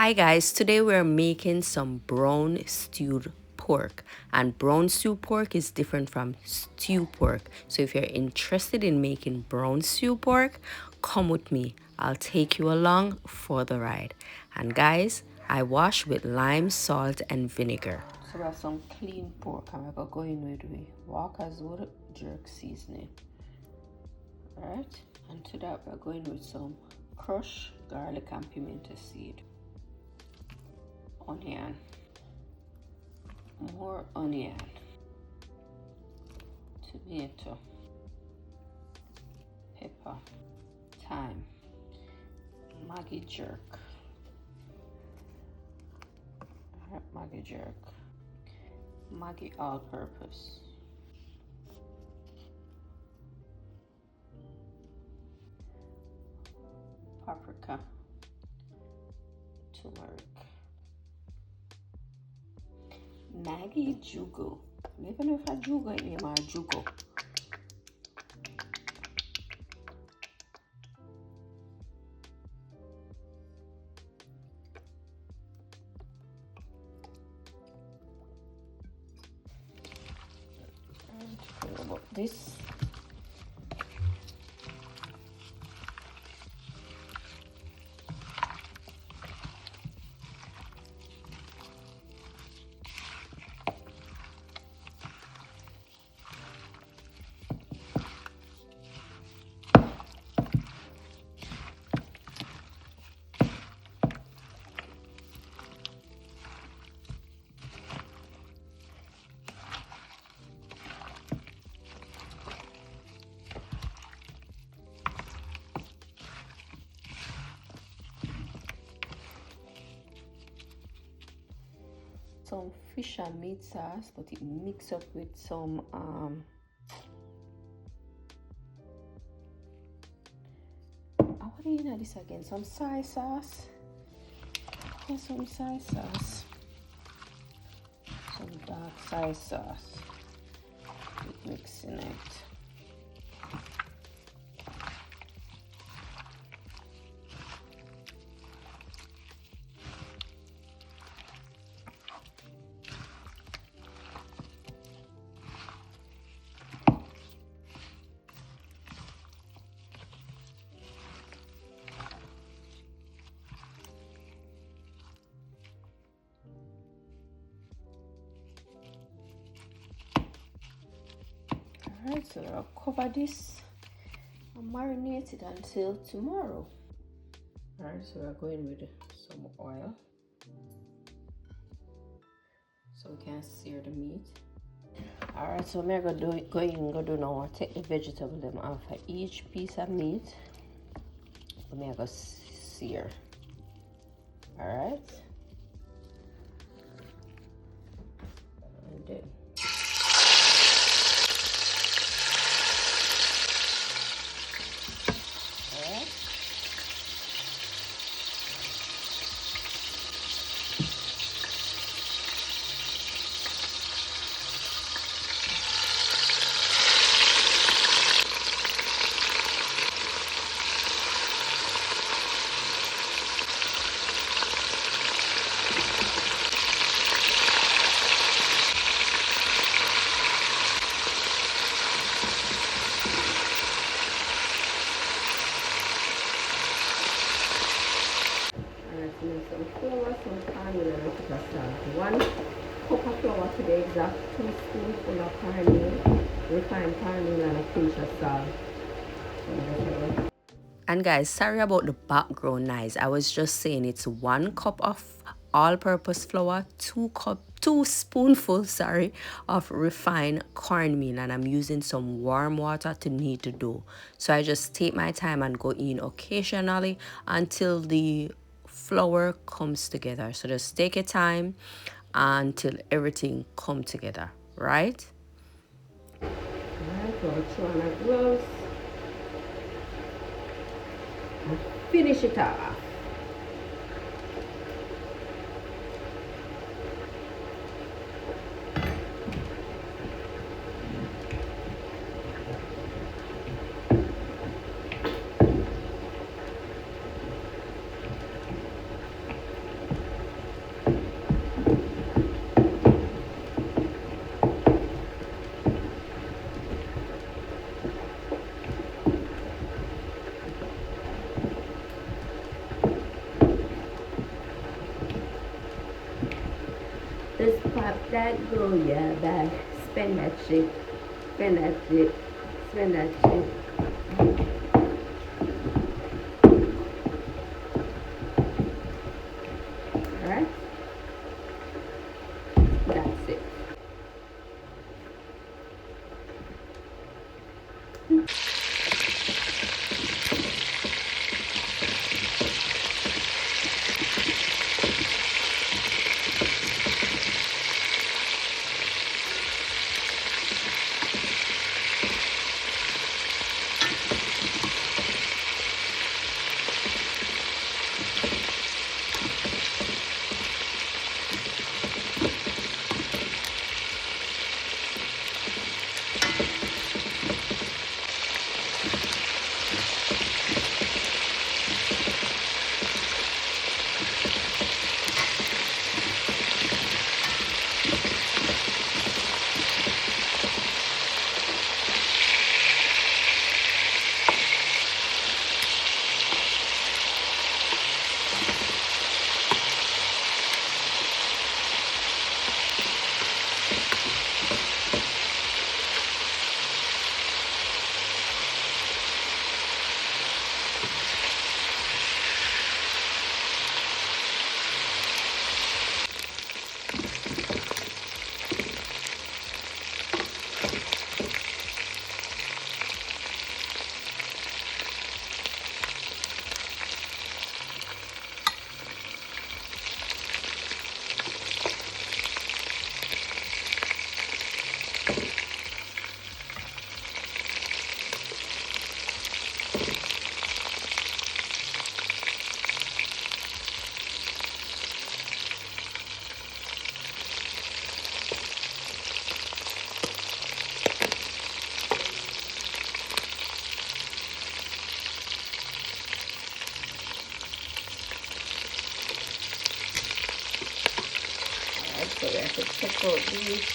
Hi guys, today we're making some brown stewed pork, and brown stewed pork is different from stew pork. So if you're interested in making brown stew pork, come with me. I'll take you along for the ride. And guys, I wash with lime, salt and vinegar. So we have some clean pork and we're going with the Walkerswood jerk seasoning. Alright, and to that we're going with some crushed garlic and pimento seed, onion, more onion, tomato, pepper, thyme, Maggi jerk, Maggi jerk, Maggi all-purpose, paprika, turmeric, Maggi Jugo. I don't even know if I Jugo in my Jugo. And about this. Some fish and meat sauce, but it mixed up with some what do you know this again? Some soy sauce. Yeah, some soy sauce. Some dark soy sauce. Mixing it. Alright, so I'll cover this and marinate it until tomorrow. Alright, so we're going with some oil so we can sear the meat. Alright, so I'm gonna do now. Take the vegetable them off of each piece of meat. I'm gonna sear. Alright. And then some flour, some cornmeal, and a bit of salt. 1 cup of flour to the exact, 2 spoonfuls of cornmeal, refined cornmeal, and a pinch of salt. And guys, sorry about the background noise. I was just saying it's 1 cup of all-purpose flour, 2 spoonfuls, of refined cornmeal, and I'm using some warm water to knead the dough. So I just take my time and go in occasionally until the flour comes together. So just take your time until everything come together, right? Alright, so I'll throw on my gloves and finish it off. Just pop that goya bag, spinach it, spinach it, spinach it. Alright, that's it. So we have to check out these.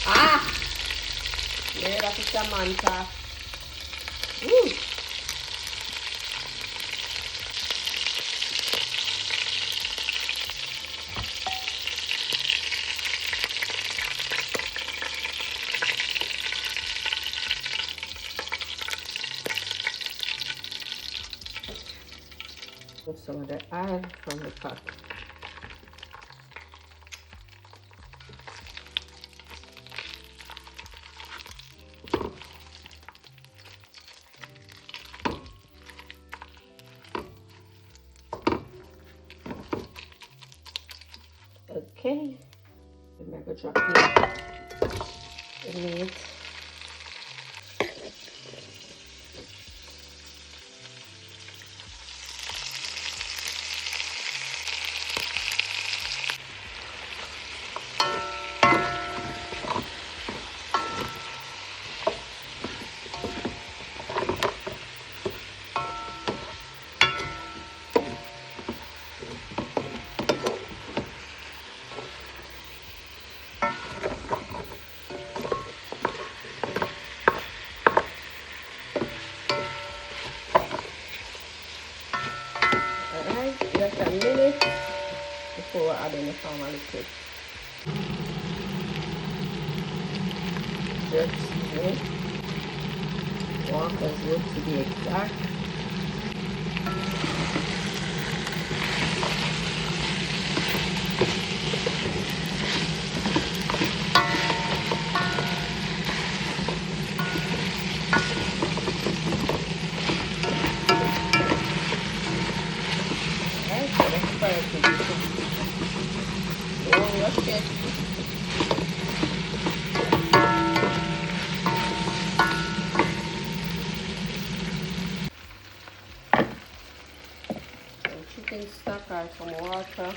Ah! Mira esta mancha. Put some of the oil from the pot. Okay, I'm going to drop the meat. Just a minute before adding the normal liquid. Jerk seasoning, Walkerswood to be exact. add some water.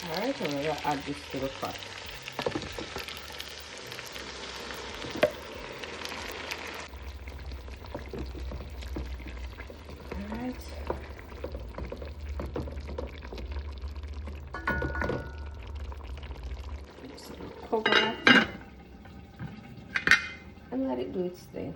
Alright, I'm gonna add this to the pot. Alright. Just cover it and let it do its thing.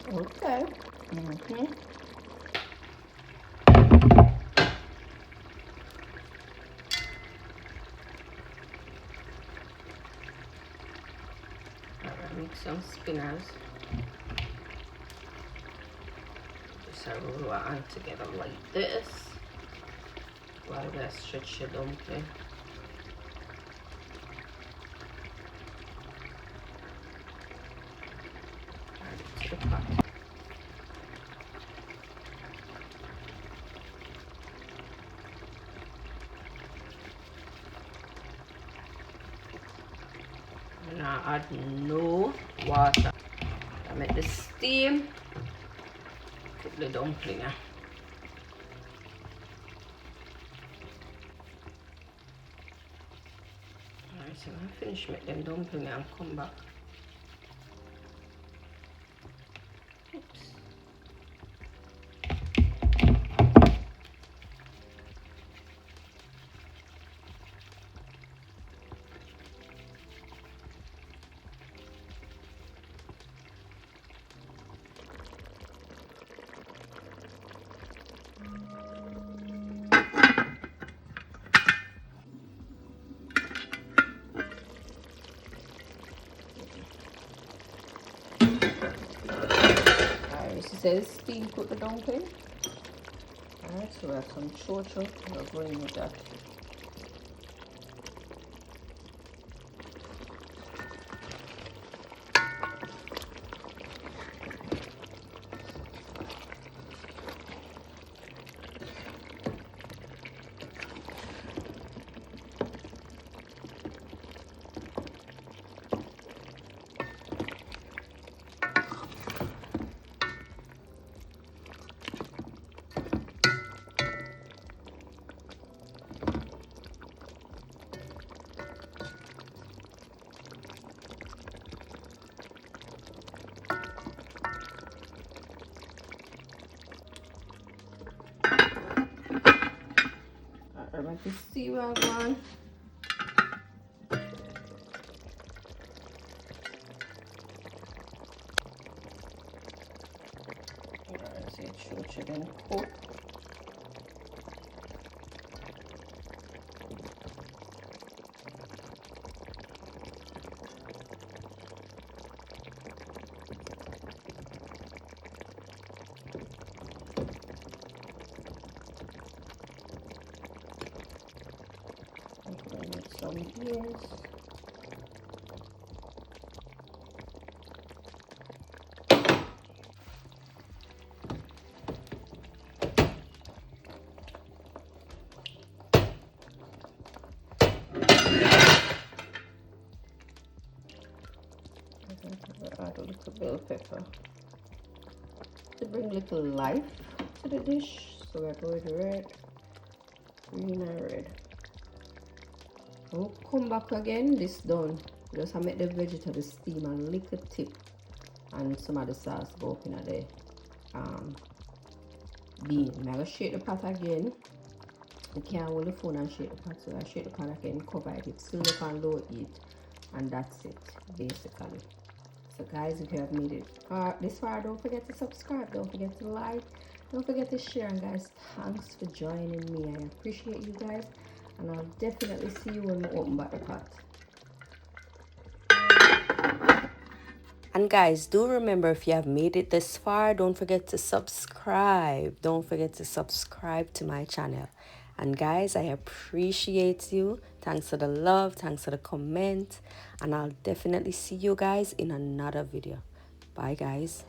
Okay. Mix some spinners. Just roll our hand together like this while we stretch the dumpling. Add it to the pot. Now add no water. I make the steam cook the dumpling. Alright, so I'm finish make them dumpling and come back. Oops. This says steam cook the dumpling. Alright, so we have some chocho. We're going with that. I want to see where I'm going. Alright, so chocho then cook. Some beans. Add a little bell pepper to bring a little life to the dish. So we're going red, green and red. We'll come back again. This done. Just make the vegetable steam a little tip, and some of the sauce go up in the bean. I'm gonna shake the pot again You can't hold the phone and shake the pot, so I shake the pan again, cover it, it's still up on low heat, and that's it, basically. So guys, if you have made it this far, don't forget to subscribe, don't forget to like, don't forget to share, and guys, thanks for joining me. I appreciate you guys, and I'll definitely see you when we open back the pot. And guys, do remember, if you have made it this far, don't forget to subscribe. Don't forget to subscribe to my channel. And guys, I appreciate you. Thanks for the love. Thanks for the comment. And I'll definitely see you guys in another video. Bye, guys.